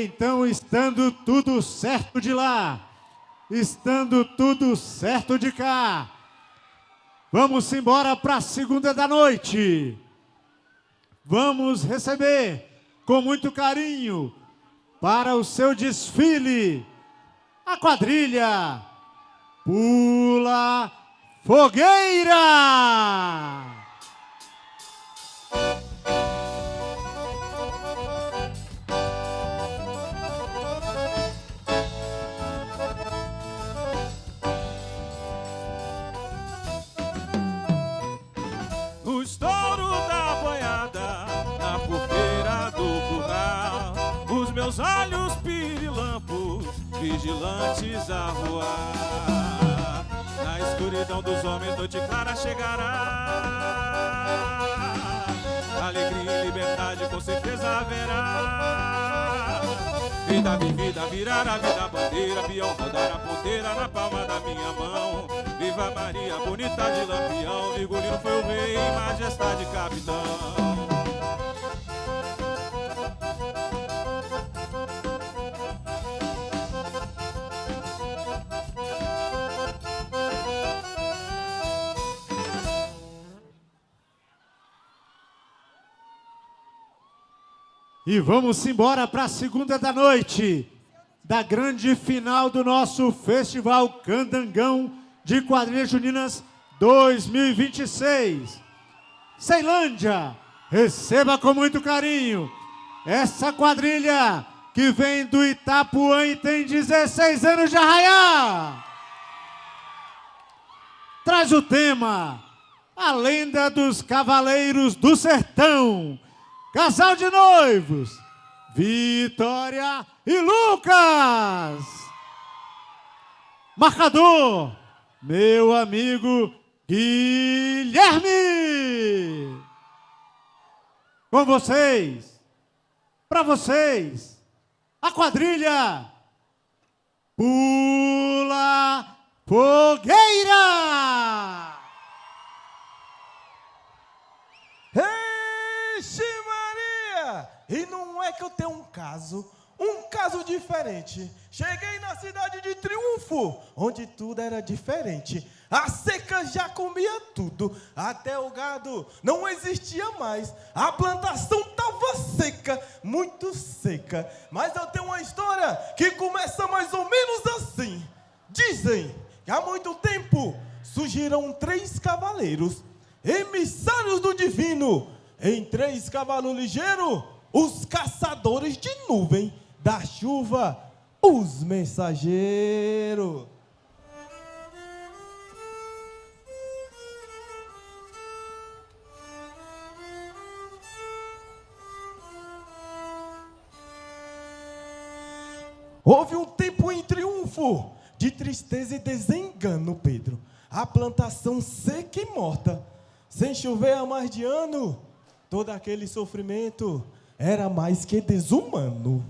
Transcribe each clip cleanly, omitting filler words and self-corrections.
Então, estando tudo certo de lá, estando tudo certo de cá, vamos embora para a segunda da noite. Vamos receber com muito carinho para o seu desfile a quadrilha Pula Fogueira. O estouro da boiada na porteira do curral, os meus olhos pirilampos, vigilantes a voar. Na escuridão dos homens, noite clara chegará. Alegria e liberdade com certeza haverá. Vida vivida, virar a vida bandeira, peão rodar a ponteira na palma da minha mão. Viva Maria, bonita de Lampião, Vigolino foi o rei, majestade capitão. E vamos embora para a segunda da noite, da grande final do nosso Festival Candangão de Quadrilhas Juninas 2026. Ceilândia, receba com muito carinho essa quadrilha que vem do Itapuã e tem 16 anos de arraiá. Traz o tema, a lenda dos Cavaleiros do Sertão. Casal de noivos, Vitória e Lucas. Marcador, meu amigo Guilherme. Com vocês, para vocês, a quadrilha Pula Fogueira. E não é que eu tenho um caso diferente. Cheguei na cidade de Triunfo, onde tudo era diferente. A seca já comia tudo, até o gado não existia mais. A plantação tava seca, muito seca. Mas eu tenho uma história que começa mais ou menos assim. Dizem que há muito tempo surgiram 3 cavaleiros, emissários do divino, em 3 cavalos ligeiros, os caçadores de nuvem, da chuva, os mensageiros. Houve um tempo em Triunfo, de tristeza e desengano, Pedro. A plantação seca e morta, sem chover há mais de ano, todo aquele sofrimento era mais que desumano.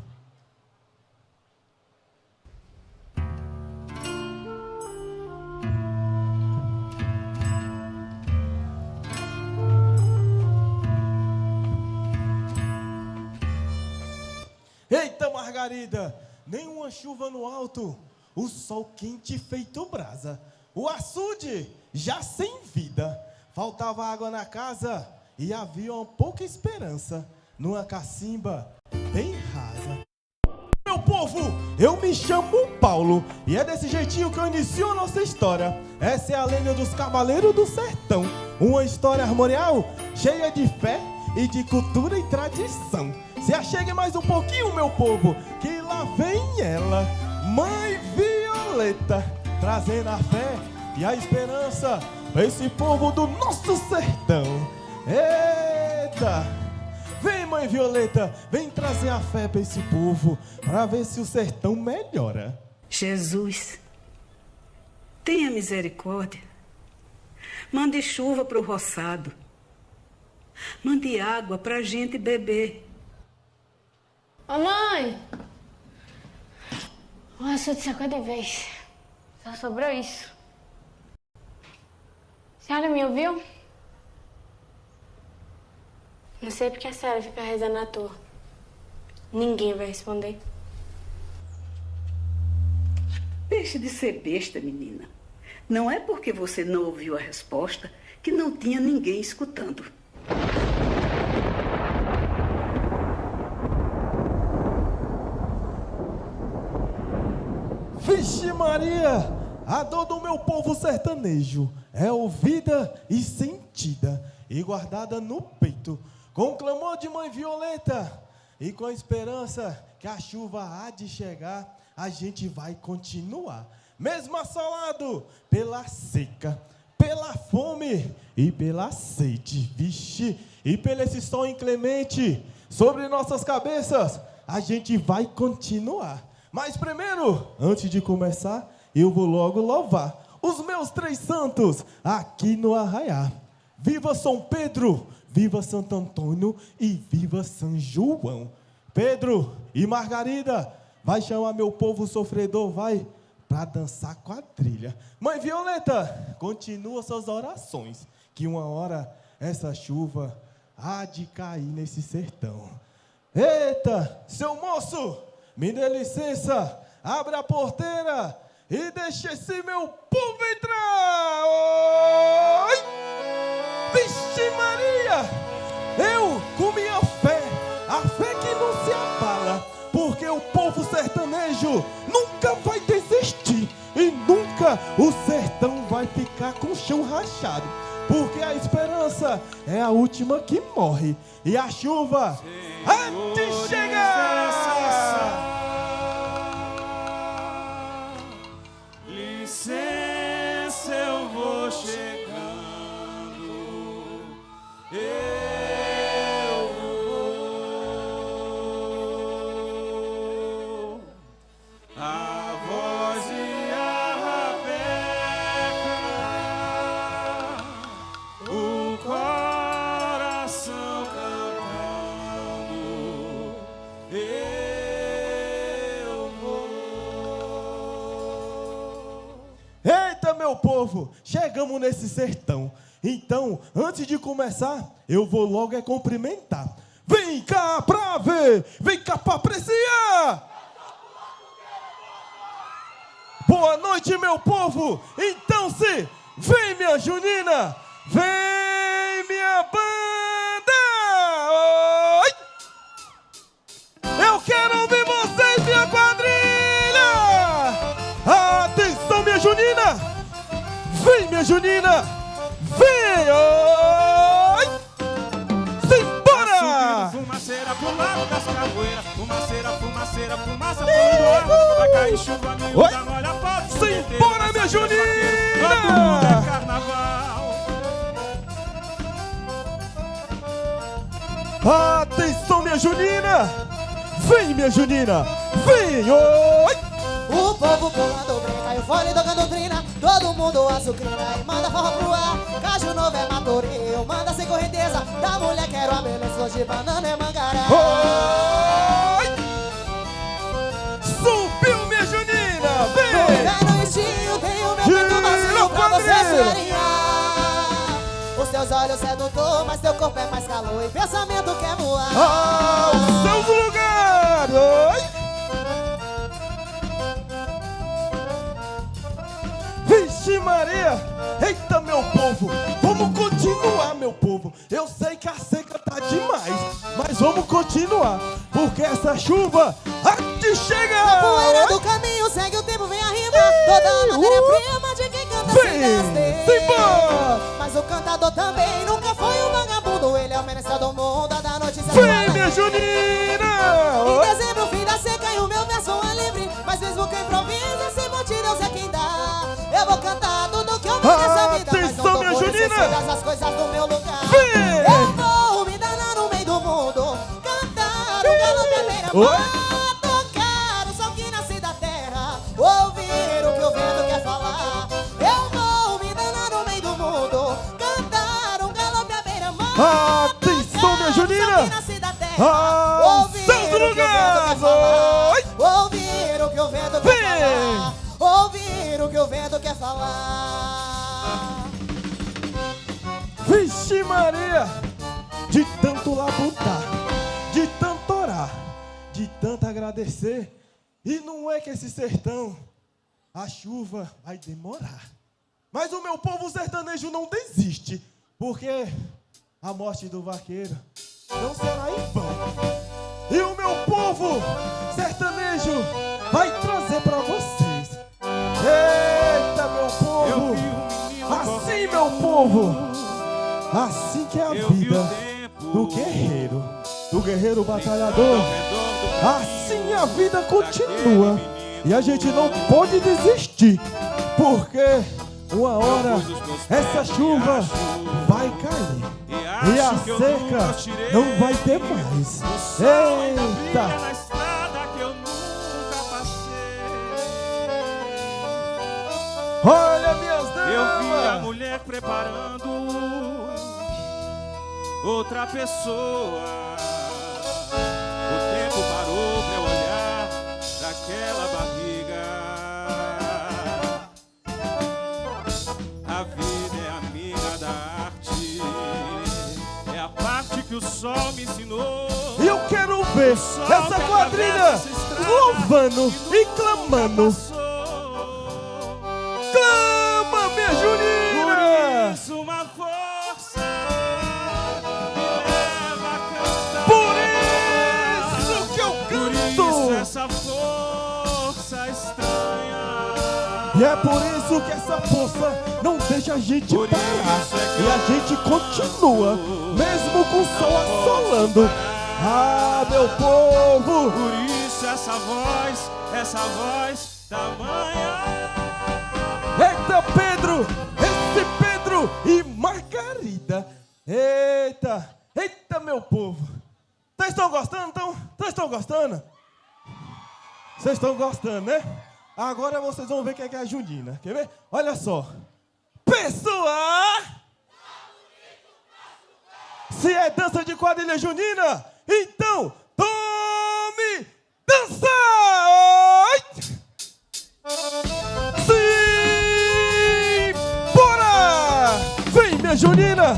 Eita, Margarida, nenhuma chuva no alto, o sol quente feito brasa, o açude já sem vida, faltava água na casa e havia uma pouca esperança numa cacimba bem rasa. Meu povo, eu me chamo Paulo e é desse jeitinho que eu inicio a nossa história. Essa é a lenda dos Cavaleiros do Sertão, uma história armorial cheia de fé e de cultura e tradição. Se achegue mais um pouquinho, meu povo, que lá vem ela, Mãe Violeta, trazendo a fé e a esperança para esse povo do nosso sertão. Eita! Vem, Mãe Violeta, vem trazer a fé para esse povo, para ver se o sertão melhora. Jesus, tenha misericórdia. Mande chuva para o roçado. Mande água para a gente beber. Ô, mãe! O açude secou de vez. Só sobrou isso. A senhora me ouviu? Não sei porque a senhora fica rezando à toa. Ninguém vai responder. Deixe de ser besta, menina. Não é porque você não ouviu a resposta que não tinha ninguém escutando. Vixe Maria, a dor do meu povo sertanejo é ouvida e sentida e guardada no peito, com o clamor de mãe Violeta e com a esperança que a chuva há de chegar, a gente vai continuar, mesmo assolado pela seca, pela fome e pela sede, vixe, e pelo esse sol inclemente sobre nossas cabeças, a gente vai continuar. Mas primeiro, antes de começar, eu vou logo louvar os meus 3 santos aqui no arraiá. Viva São Pedro, viva Santo Antônio e viva São João. Pedro e Margarida, vai chamar meu povo sofredor, vai, para dançar quadrilha. Mãe Violeta, continua suas orações, que uma hora essa chuva há de cair nesse sertão. Eita, seu moço, me dê licença, abre a porteira e deixa esse meu povo entrar. Oi! Vixe Maria, eu com minha fé, a fé que não se abala, porque o povo sertanejo nunca vai desistir e nunca o sertão vai ficar com o chão rachado, porque a esperança é a última que morre e a chuva há de chegar. Licença, eu vou chegando. Eu vou. A voz e a rabeca, o coração cantando. Eu vou. Eita, meu povo, chegamos nesse sertão. Então, antes de começar, eu vou logo cumprimentar. Vem cá pra ver, vem cá pra apreciar. Boa noite, meu povo. Então, se vem, minha junina, vem, minha banda. Oi! Eu quero ouvir vocês, minha quadrilha. Atenção, minha junina. Vem, minha junina. Vem, oi! Simbora! Fumaceira pro lado das capoeiras, fumaceira, fumaceira, fumaça pro ar. Vai cair chuva miúda, molha a foto. Simbora, minha Todo mundo junina! é carnaval. Atenção, minha junina! Vem, minha junina! Vem, oi! O povo pulando brinca e o fole tocando trina. Todo mundo açucrina e manda forró pro ar. Caju novo é matoril, manda sem correnteza. Da mulher quero a beleza, flor de banana é mangará. Oi! Subiu, minha junina! Vem! Pé no estilo, tenho meu peito vazio pra você se alinhar. Os teus olhos sedutor, mas teu corpo é mais calor e pensamento quer voar. Aos seus lugares! Oi! Vixe Maria! Eita, meu povo! Vamos continuar, meu povo! Eu sei que a seca tá demais, mas vamos continuar, porque essa chuva há de chegar! A poeira do caminho segue o tempo, vem a rima. Toda a matéria-prima de quem canta sem desdém. Simbora! Mas o cantador também nunca foi um vagabundo. Ele é o merecedor do mundo, a da notícia do Vem, além. minha junina! Em dezembro, fim da seca e o meu verso é livre. Mas mesmo que improvisa, se monte Deus é quem dá. Eu vou cantar tudo que eu vi nessa vida, mas não tô minha por junina! todas as coisas do meu lugar. Vem! Eu vou me danar no meio do mundo, cantar o galo beira Oi? tocar o sol que nasce da terra, ouvir o que o vento quer falar. Eu vou me danar no meio do mundo, cantar um galope à beira-mar. Atenção, minha junina! Aos seus lugares! Oi! Ouvir o que o vento quer Vem! falar. Ouvir o que o vento quer falar. Vixe Maria! De tanto labutar, de tanto orar, de tanto agradecer. E não é que esse sertão a chuva vai demorar. Mas o meu povo sertanejo não desiste, porque a morte do vaqueiro não será em vão. E o meu povo sertanejo vai trazer pra vocês. Eita, meu povo! Assim, meu povo! Assim que é a vida do guerreiro batalhador. Assim a vida continua. E a gente não pode desistir, porque uma hora essa chuva vai cair e a seca não vai ter mais. Eita! Olha, minhas damas! Eu vi a mulher preparando outra pessoa. O tempo parou pra eu olhar pra aquela barriga. A vida é amiga da arte, é a parte que o sol me ensinou. E eu quero ver essa quadrilha louvando e clamando. Clama, minha Junina! Por isso uma força me leva a cantar. Por isso que eu Por isso canto! essa força estranha. E é por isso que essa força não deixa a gente Por parar. isso é que E a gente continua, mesmo com o sol assolando. Ah, meu povo! Por isso essa voz tamanha. Eita, Pedro! Esse Pedro e Margarida! Eita! Eita, meu povo! Vocês estão gostando, então? Vocês estão gostando? Vocês estão gostando, né? Agora vocês vão ver quem é a Junina. Quer ver? Olha só. Pessoal! Se é dança de quadrilha junina, então tome dança! Sim! Bora! Vem, minha Junina!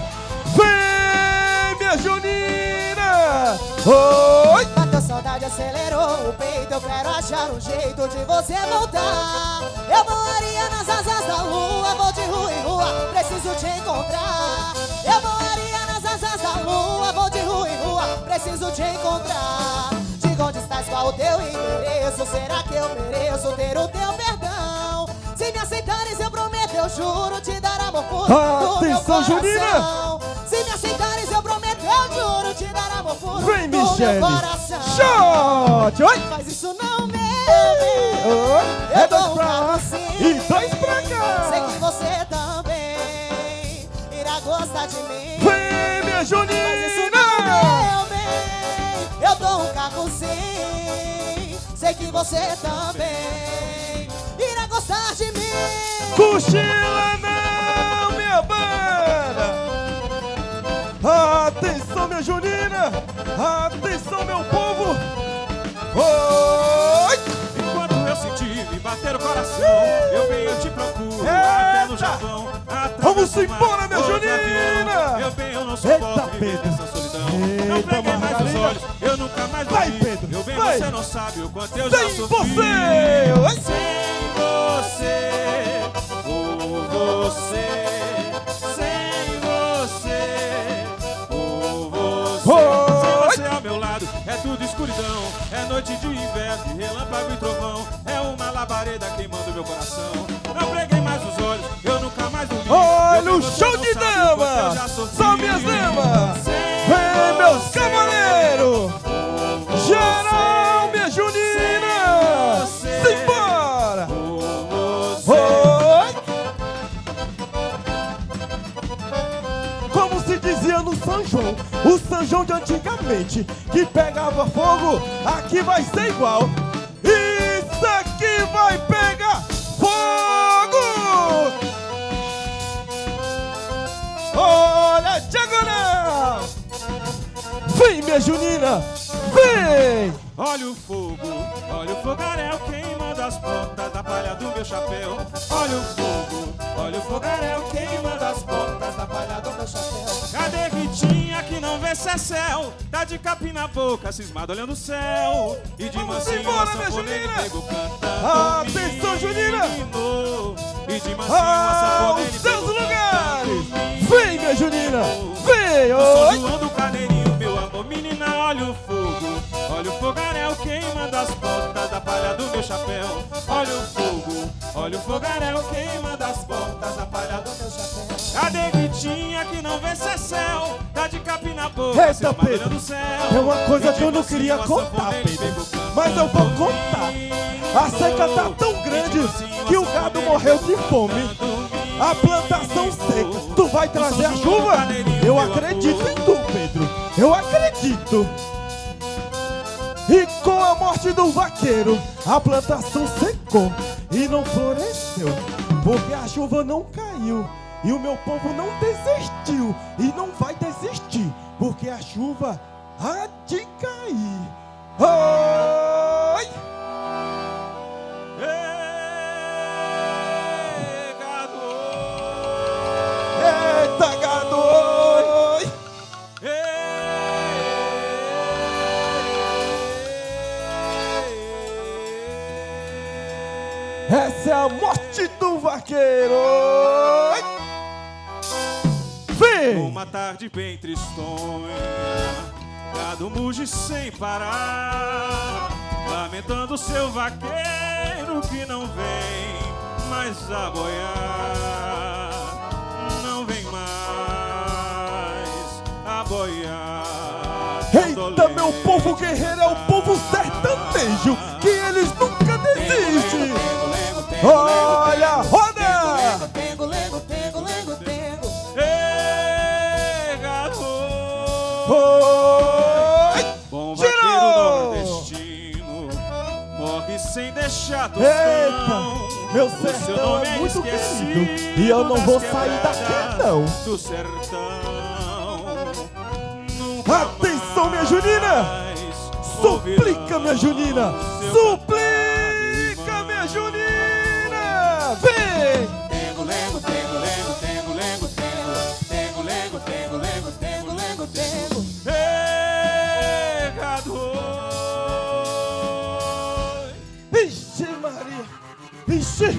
Vem, minha Junina! Oi! Bateu saudade, acelerou o peito. Eu quero achar um jeito de você voltar. Eu voaria nas asas da lua. Vou de rua em rua, preciso te encontrar. Eu voaria nas asas da lua. Vou de rua em rua, preciso te encontrar. Diga onde estás, qual o teu endereço. Será que eu mereço ter o teu perdão? Se me aceitares, eu prometo, eu juro te dar amor puro do meu Atenção, coração. Junina! Se me aceitares, eu prometo, eu juro te dar amor puro Vem, do meu Michele! coração. Shot! Oi! Faz isso não, meu bem. Oi! É dois pra lá e dois pra Sei cá! que você também irá gostar de mim. Vem, minha Faz isso Junina! não, meu bem. Eu dou um carro sim. Sei que você também irá gostar de mim. Cochila não, minha banda! Atenção, minha Junina! Atenção, meu povo! Oi! Enquanto eu senti me bater o coração, eu venho te procuro até no Japão. Vamos embora, minha Junina! Eu bem, eu não Eita, suporto viver Pedro! essa solidão. Não Eita, peguei mais os Margarida! olhos, eu nunca mais vou Vai, vir. Pedro, Eu bem, vai! você não sabe o quanto eu já Sem sofri. você! Oi! Sem você, por você. Sem você, por você. Oi! Sem você ao meu lado, é tudo escuridão. É noite de inverno, de relâmpago e trovão. É uma labareda queimando meu coração. Não preguei mais os olhos, eu nunca mais dormi. Olha Eu o bem, você show não de sabe o quanto eu já damas! sofri. São minhas damas! Sem Vem, meus você, cavaleiros! Geral, minha Junina! você, Simbora! por você. Oi! Como se dizia no São João, o São João de antigamente, que pegava fogo, aqui vai ser igual. Isso aqui vai pegar fogo! Olha, diagonal! Vem, minha Junina! Vem! Olha o fogaréu queimando as pontas da palha do meu chapéu. Olha o fogaréu queimando as pontas da palha do meu chapéu. Cadê Ritinha que não vê se é céu? Tá de capim na boca, cismado olhando o céu. E de Vamos mansinho embora, a minha sanfoneira Junina! nego cantando. Atenção, Junina! menino, e de mansinho a sanfona ele seus pegou lugares! cantando. Vem, minha Junina! Vem! Eu sou Oi! João do Carneirinho, meu amor, menina, olha o fogo. Olha o fogaréu queimando as pontas da palha do meu chapéu. Olha o fogo, olha o fogaréu queimando as pontas da palha do meu chapéu. Cadê Guitinha que não vê se é céu? Tá de capim na boca, Eita, seu Pedro, olhando o céu. é uma coisa que eu não E de queria mansinho a contar, sanfona ele Pedro, pegou mas eu vou cantando. contar. A seca tá tão grande que o gado morreu de fome. A plantação seca, tu vai trazer a chuva? Eu acredito em tu, Pedro, eu acredito. E com a morte do vaqueiro, a plantação secou e não floresceu, porque a chuva não caiu e o meu povo não desistiu e não vai desistir, porque a chuva há de cair. Oi! Ei, gado! Eita, gado! Oi! Essa é a morte do vaqueiro! Oi! Vem! Uma tarde bem tristonha, gado muge sem parar, lamentando seu vaqueiro que não vem mais a boiar, não vem mais a boiar. Eita, meu povo guerreiro é o povo sertanejo, que eles nunca desistem! Olha, roda! Tengo, lengo, tengo, lengo, tengo. Ei, gado! Oi! Bom Tirou! vaqueiro nordestino, morre sem deixar tostão. Eita, meu O seu sertão nome é muito esquecido querido e eu não das vou sair daqui quebradas não. do sertão. Nunca Atenção, minha Junina! mais Suplica, minha Junina! seu Suplica, minha Junina! Vem! Tengo, lengo, tengo, lengo, tengo, lengo, tengo, tengo, lengo, tengo, lengo, tengo, lengo, tengo. Ei, gado! Ixi, Maria! Ixi!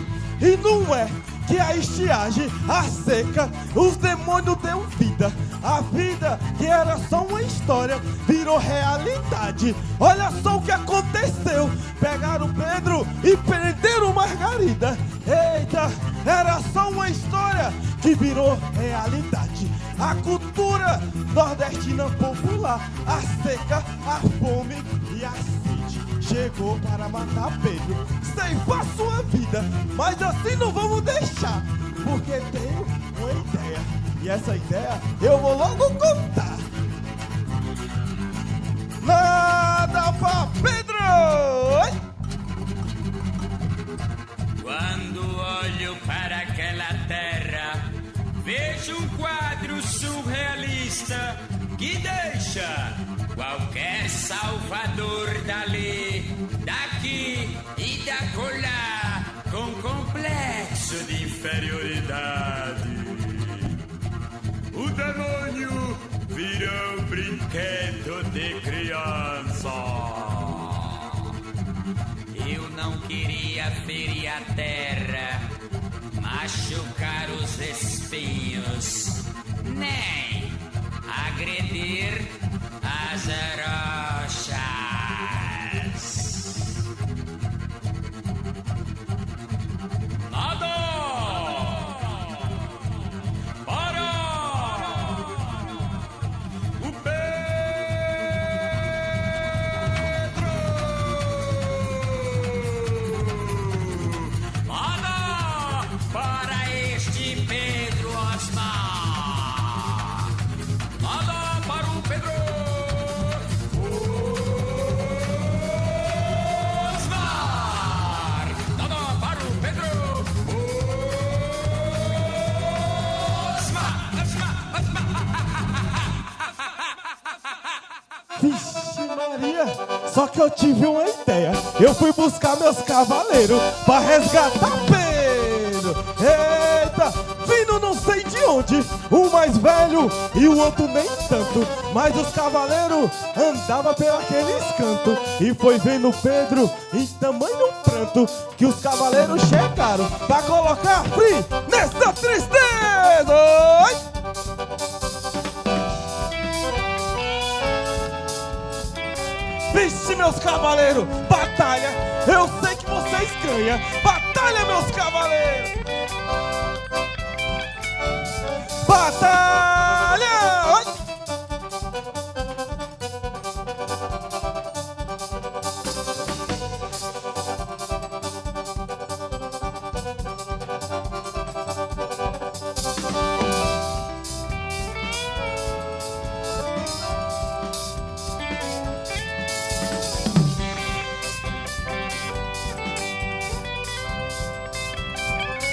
E não é que a estiagem, a seca, os demônios deu vida. A vida que era só uma história virou realidade. Olha só o que aconteceu. Pegaram Pedro e prenderam Margarida. Eita, era só uma história que virou realidade. A cultura nordestina popular, a seca, a fome e a sede chegou para matar Pedro, ceifar sua vida. Mas assim não vamos deixar, porque tenho uma ideia. E essa ideia eu vou logo contar. Nada pra Pedro! Oi? Quando olho para aquela terra, vejo um quadro surrealista que deixa qualquer salvador dali, daqui e dacolá com complexo de inferioridade. O demônio virou brinquedo de criança. Eu não queria ferir a terra, machucar os espinhos, nem agredir as rochas. Nada! Para! O Pedro! Nada! Para este Pedro Osmar! Nada para o Pedro! Osmar! Nada para o Pedro! Osmar! Vixe Maria, só que eu tive uma ideia. Eu fui buscar meus cavaleiros pra resgatar Pedro. Eita, vindo não sei de bonde, um mais velho e o outro nem tanto. Mas os cavaleiros andavam pelos cantos. E foi vendo Pedro em tamanho pranto que os cavaleiros chegaram pra colocar fim nessa tristeza. Oi! Vixe, meus cavaleiros, batalha, eu sei que vocês ganham. Batalha, meus cavaleiros. Batalha! Oi!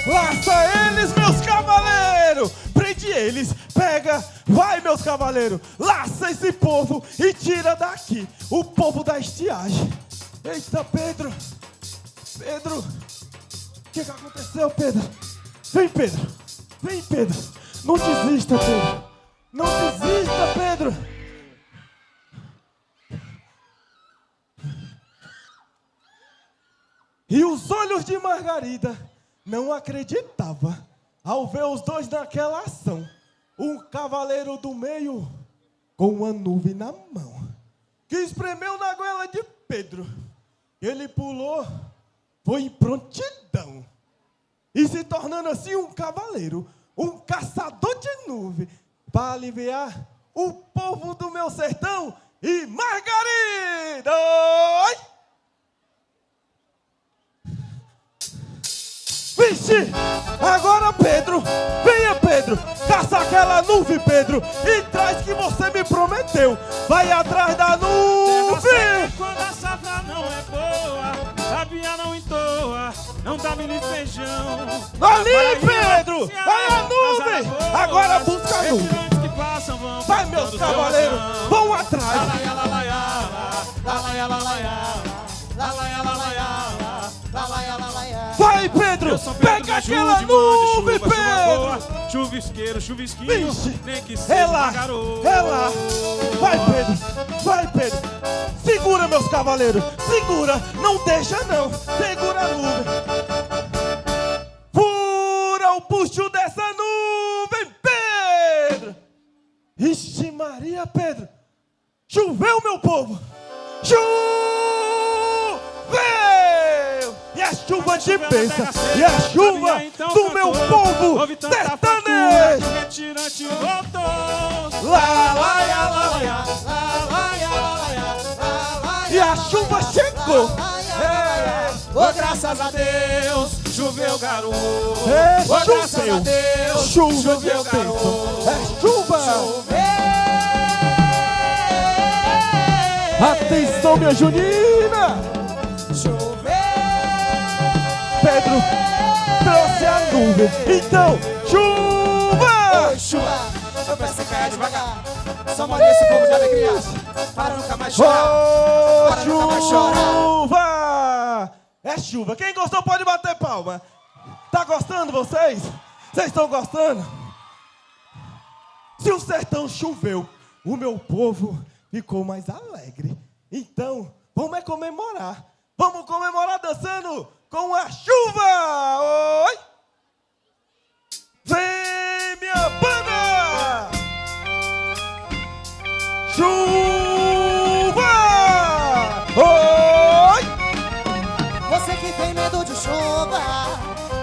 Laça eles, meus cavaleiros! Prende eles, pega, vai, meus cavaleiros! Laça esse povo e tira daqui o povo da estiagem. Eita, Pedro! Pedro! O que aconteceu, Pedro? Vem, Pedro! Vem, Pedro! Não desista, Pedro! Não desista, Pedro! E os olhos de Margarida não acreditava ao ver os dois naquela ação. Um cavaleiro do meio com uma nuvem na mão, que espremeu na goela de Pedro. Ele pulou, foi em prontidão, e se tornando assim um cavaleiro, um caçador de nuvem, para aliviar o povo do meu sertão e Margarida! Oi! Vixe, agora Pedro, venha Pedro, caça aquela nuvem, Pedro, e traz que você me prometeu. Vai atrás da nuvem. Quando a safra não é boa, a via não entoa, não dá milho e feijão. Ali, Pedro, vai a nuvem, agora busca a nuvem. Que passam, vão vai, meus cavaleiros, vão atrás. Vai, Pedro, pega aquela nuvem, Pedro. Chuvisqueiro, chuvisquinho, nem que seja ela, garoto. ela. Vai, Pedro. Segura, meus cavaleiros, segura, não deixa não. Segura a nuvem. Fura o puxo dessa nuvem, Pedro. Ixi Maria, Pedro. Choveu, meu povo. E a chuva de bênção, e a chuva do meu povo sertanejo. Retirante voltou. E a chuva chegou. Oh, graças a Deus, choveu garoto. Oh, graças a Deus, chuva de choveu bênção. garoto. É chuva. Atenção, minha Junina. Pedro trouxe a nuvem, então chuva! Oi, chuva, eu peço que caia devagar. Só molhe esse fogo de alegria, para nunca mais chorar. Oh, para nunca mais chorar. chuva! É chuva, quem gostou pode bater palma. Tá gostando vocês? Vocês estão gostando? Se o sertão choveu, o meu povo ficou mais alegre. Então, vamos comemorar. Vamos comemorar dançando com a chuva! Oi! Vem, minha banda! Chuva! Oi! Você que tem medo de chuva,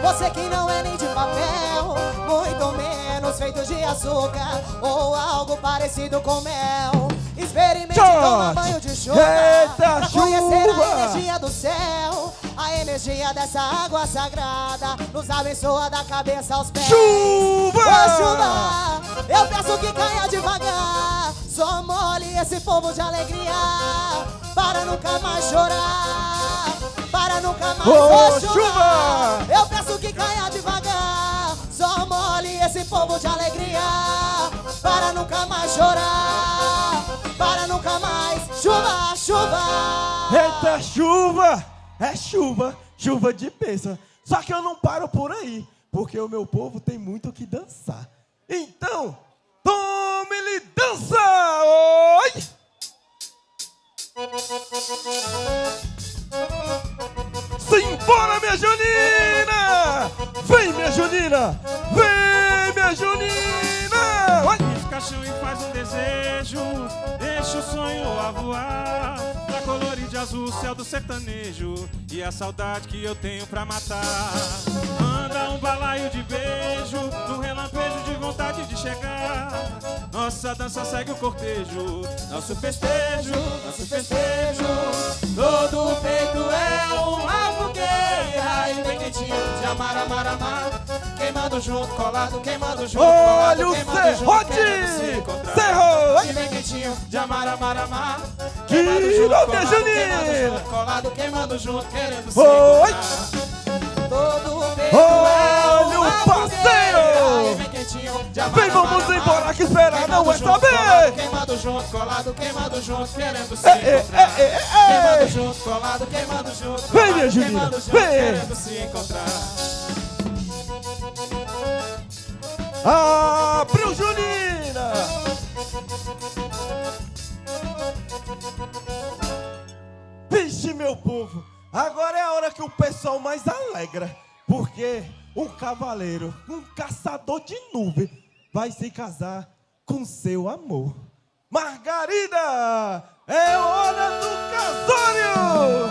você que não é nem de papel, muito menos feito de açúcar ou algo parecido com mel. Experimente tomar banho de chuva. Eita, pra conhecer chuva. a energia do céu. A energia dessa água sagrada nos abençoa da cabeça aos pés. Chuva! Ô, chuva, eu peço que caia devagar. Só molhe esse povo de alegria, para nunca mais chorar, para nunca mais. Ô, chuva, chuva! eu peço que caia devagar. Só molhe esse povo de alegria, para nunca mais chorar, para nunca mais. Chuva, chuva. Eita, chuva! É chuva, chuva de bênção. Só que eu não paro por aí, porque o meu povo tem muito que dançar. Então, tome-lhe dança! Oi! Simbora, minha Junina! Vem, minha Junina! Vem, minha Junina! Oi! Caixão e faz um desejo, deixa o sonho a voar. Pra colorir de azul o céu do sertanejo e a saudade que eu tenho pra matar. Manda um balaio de beijo, num relampejo de vontade de chegar. Nossa dança segue o cortejo, nosso festejo, nosso festejo. Todo o peito é uma fogueira e bem quentinho de amar, amar, amar. Queimando junto, colado, queimando junto, colado, Olha o queimando junto, querendo se serrote! encontrar. Serrote! E bem quentinho de amar, amar, amar. Tira, minha queimando Junina! junto, colado, queimando junto, querendo se Oi! encontrar. Todo o peito Olha uma o parceiro! fogueira, e bem quentinho de amar, Vem, vamos amar, embora, amar. que esperar não é Queimando junto, colado, saber! queimando junto, colado, queimando junto, querendo se Ei, encontrar. ei, ei, ei. Queimando junto, colado, queimando junto, Vem, colado, minha Junina, queimando junto, vem. querendo se encontrar. Abriu, Junina! Vixe, meu povo, agora é a hora que o pessoal mais alegra, porque um cavaleiro, um caçador de nuvem, vai se casar com seu amor. Margarida, é hora do casório!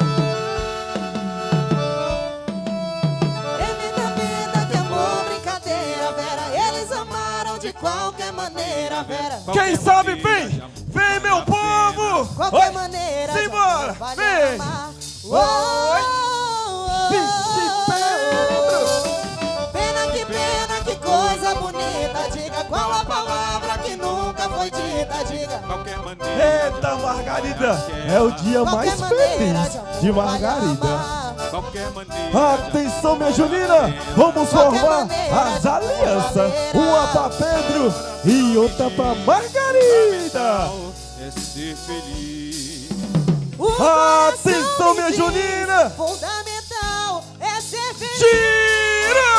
Evita vida, que amor, brincadeira, Vera. Eles amaram de qualquer maneira, Vera. Quem sabe, vem! Vem, meu povo! Qualquer Oi, maneira, simbora, vai vem! amar. Oi! Vixe, Pena, que coisa bonita. Diga qual a palavra que nunca foi dita. Diga Qualquer maneira. Eita, Margarida! É o dia mais feliz de Margarida. Qualquer maneira. Atenção, minha Junina! Vamos formar as alianças. Uma pra Pedro e outra pra Margarida. É ser feliz. Atenção, minha Junina! Fundamental é ser feliz. Tira!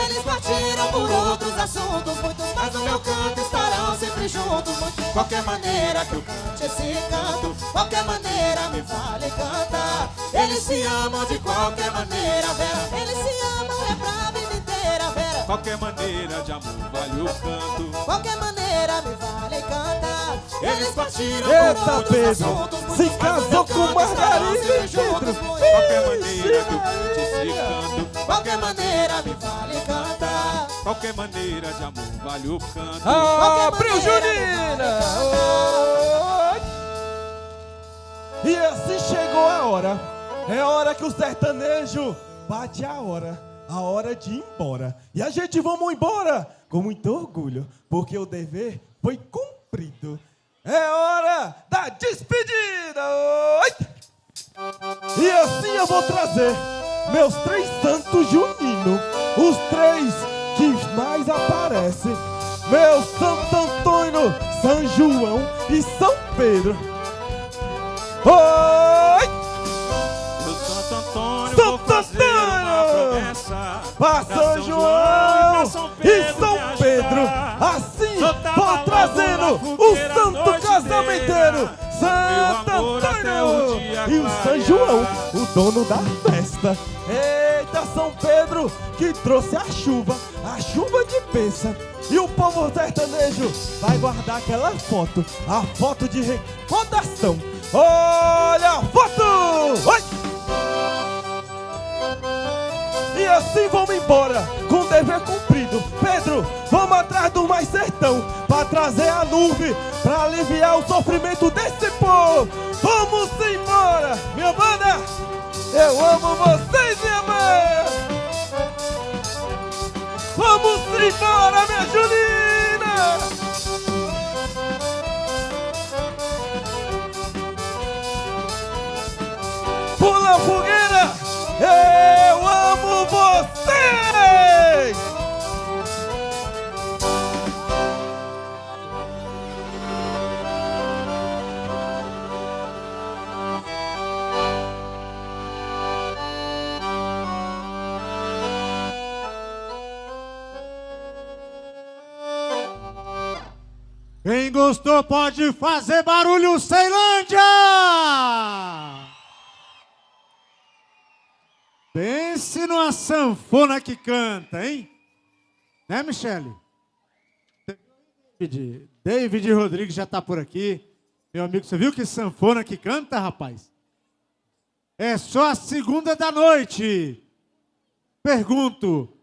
Eles partiram por outros assuntos, muitos, mas no meu canto estarão sempre juntos. Qualquer maneira que eu cante esse canto, qualquer maneira me vale cantar. Eles se amam de qualquer maneira, Vera. Eles se amam é pra vida inteira, Vera. Qualquer maneira de amor vale o canto. Qualquer maneira me vale cantar. Eles partiram Eita, por outros Pedro, assuntos, se muitos, mas no casou meu com canto Margarida, estarão sempre hein, juntos. Pedro? Qualquer maneira que eu cante esse canto. Qualquer maneira me vale cantar. Qualquer maneira de amor vale o canto. Abriu, Junina! Oi! E assim chegou a hora. É a hora que o sertanejo bate a hora de ir embora. E a gente vamos embora com muito orgulho, porque o dever foi cumprido. É hora da despedida! Oi! E assim eu vou trazer meus 3 santos juninos, os 3 que mais aparecem. Meu Santo Antônio, São João e São Pedro. Oi! Eu, Santo Antônio, Santo vou fazer uma Antônio! promessa Pra pra São João e São me Pedro. ajudar. Assim Soltar vou balão trazendo na o fogueira a santo noite casamenteiro, inteira. Santo Meu amor, até o Antônio dia e o São clarear. João, o dono da festa. Eita, São Pedro, que trouxe a chuva de bênção. E o povo sertanejo vai guardar aquela foto, a foto de recordação. Olha a foto! Oi! E assim vamos embora, com o dever cumprido. Pedro, vamos atrás do mais sertão, pra trazer a nuvem, pra aliviar o sofrimento desse povo. Vamos embora, minha banda! Eu amo vocês, minha mãe! Vamos embora, minha Junina! Pula a fogueira! Eu amo vocês! Quem gostou pode fazer barulho, Ceilândia! Pense numa sanfona que canta, hein? Né, Michele? David Rodrigues já tá por aqui. Meu amigo, você viu que sanfona que canta, rapaz? É só a segunda da noite. Pergunto,